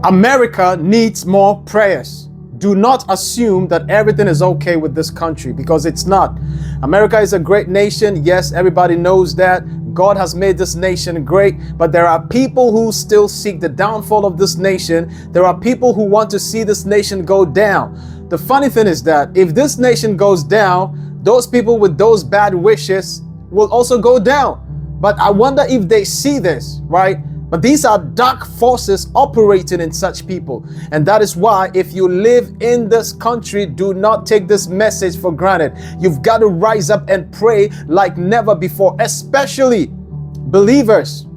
America needs more prayers. Do not assume that everything is okay with this country, because it's not. America is a great nation. Yes, everybody knows that. God has made this nation great, but there are people who still seek the downfall of this nation. There are people who want to see this nation go down. The funny thing is that if this nation goes down, those people with those bad wishes will also go down. But I wonder if they see this, right? But these are dark forces operating in such people. And that is why if you live in this country, do not take this message for granted. You've got to rise up and pray like never before, especially believers,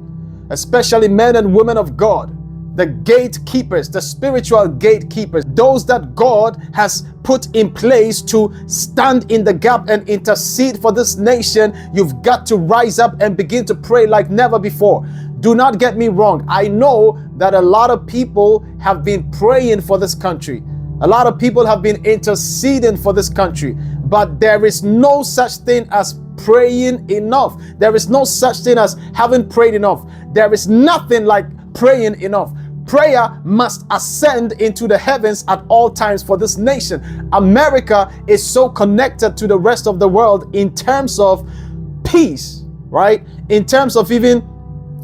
especially men and women of God, the gatekeepers, the spiritual gatekeepers, those that God has put in place to stand in the gap and intercede for this nation. You've got to rise up and begin to pray like never before. Do not get me wrong. I know that a lot of people have been praying for this country. A lot of people have been interceding for this country. But there is no such thing as praying enough. There is no such thing as having prayed enough. There is nothing like praying enough. Prayer must ascend into the heavens at all times for this nation. America is so connected to the rest of the world in terms of peace, right? In terms of even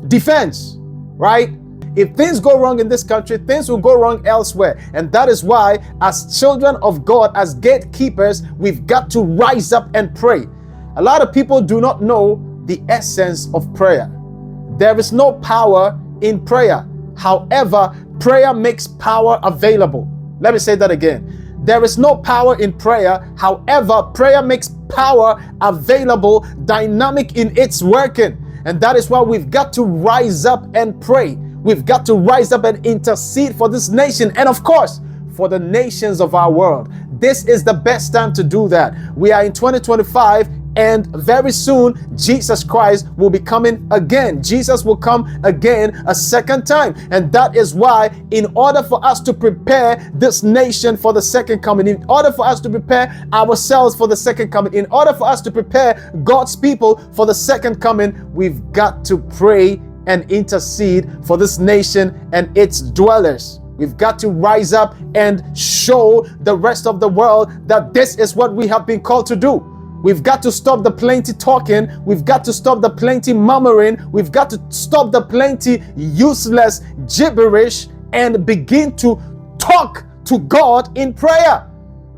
defense, right? If things go wrong in this country, things will go wrong elsewhere. And that is why, as children of God, as gatekeepers, we've got to rise up and pray. A lot of people do not know the essence of prayer. There is no power in prayer. However, prayer makes power available. Let me say that again. There is no power in prayer. However, prayer makes power available, dynamic in its working. And that is why we've got to rise up and pray. We've got to rise up and intercede for this nation, and of course, for the nations of our world. This is the best time to do that. We are in 2025, and very soon, Jesus Christ will be coming again. Jesus will come again a second time. And that is why, in order for us to prepare this nation for the second coming, in order for us to prepare ourselves for the second coming, in order for us to prepare God's people for the second coming, we've got to pray and intercede for this nation and its dwellers. We've got to rise up and show the rest of the world that this is what we have been called to do. We've got to stop the plenty talking. We've got to stop the plenty murmuring. We've got to stop the plenty useless gibberish and begin to talk to God in prayer.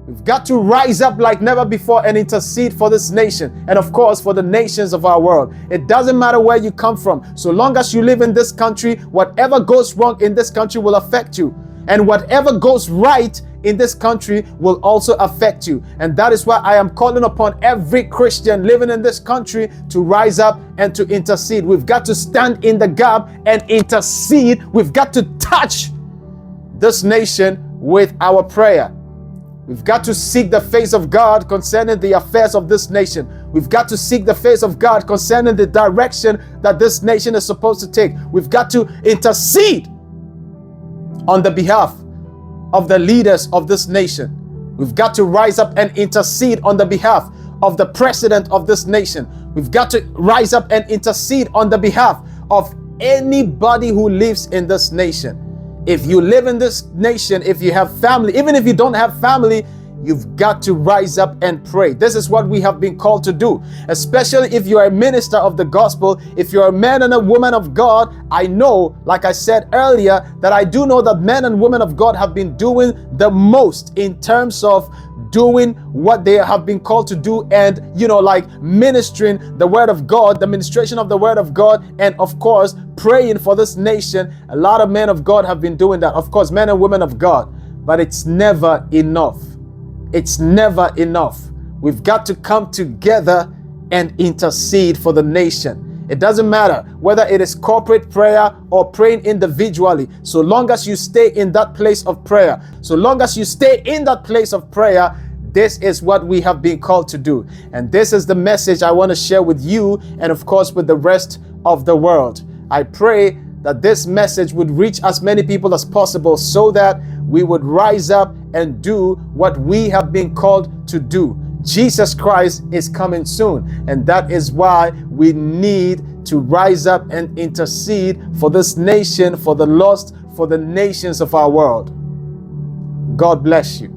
We've got to rise up like never before and intercede for this nation, and of course for the nations of our world. It doesn't matter where you come from. So long as you live in this country, whatever goes wrong in this country will affect you. And whatever goes right in this country will also affect you. And that is why I am calling upon every Christian living in this country to rise up and to intercede. We've got to stand in the gap and intercede. We've got to touch this nation with our prayer. We've got to seek the face of God concerning the affairs of this nation. We've got to seek the face of God concerning the direction that this nation is supposed to take. We've got to intercede on the behalf of the leaders of this nation. We've got to rise up and intercede on the behalf of the president of this nation. We've got to rise up and intercede on the behalf of anybody who lives in this nation. If you live in this nation, if you have family, even if you don't have family, you've got to rise up and pray. This is what we have been called to do, especially if you're a minister of the gospel, if you're a man and a woman of God. I know, like I said earlier, that I do know that men and women of God have been doing the most in terms of doing what they have been called to do, and like ministering the word of God, the ministration of the word of God, and of course praying for this nation. A lot of men of God have been doing that, of course, men and women of God, but it's never enough. It's never enough. We've got to come together and intercede for the nation. It doesn't matter whether it is corporate prayer or praying individually. So long as you stay in that place of prayer, so long as you stay in that place of prayer, this is what we have been called to do. And this is the message I want to share with you and of course with the rest of the world. I pray that this message would reach as many people as possible so that we would rise up and do what we have been called to do. Jesus Christ is coming soon, and that is why we need to rise up and intercede for this nation, for the lost, for the nations of our world. God bless you.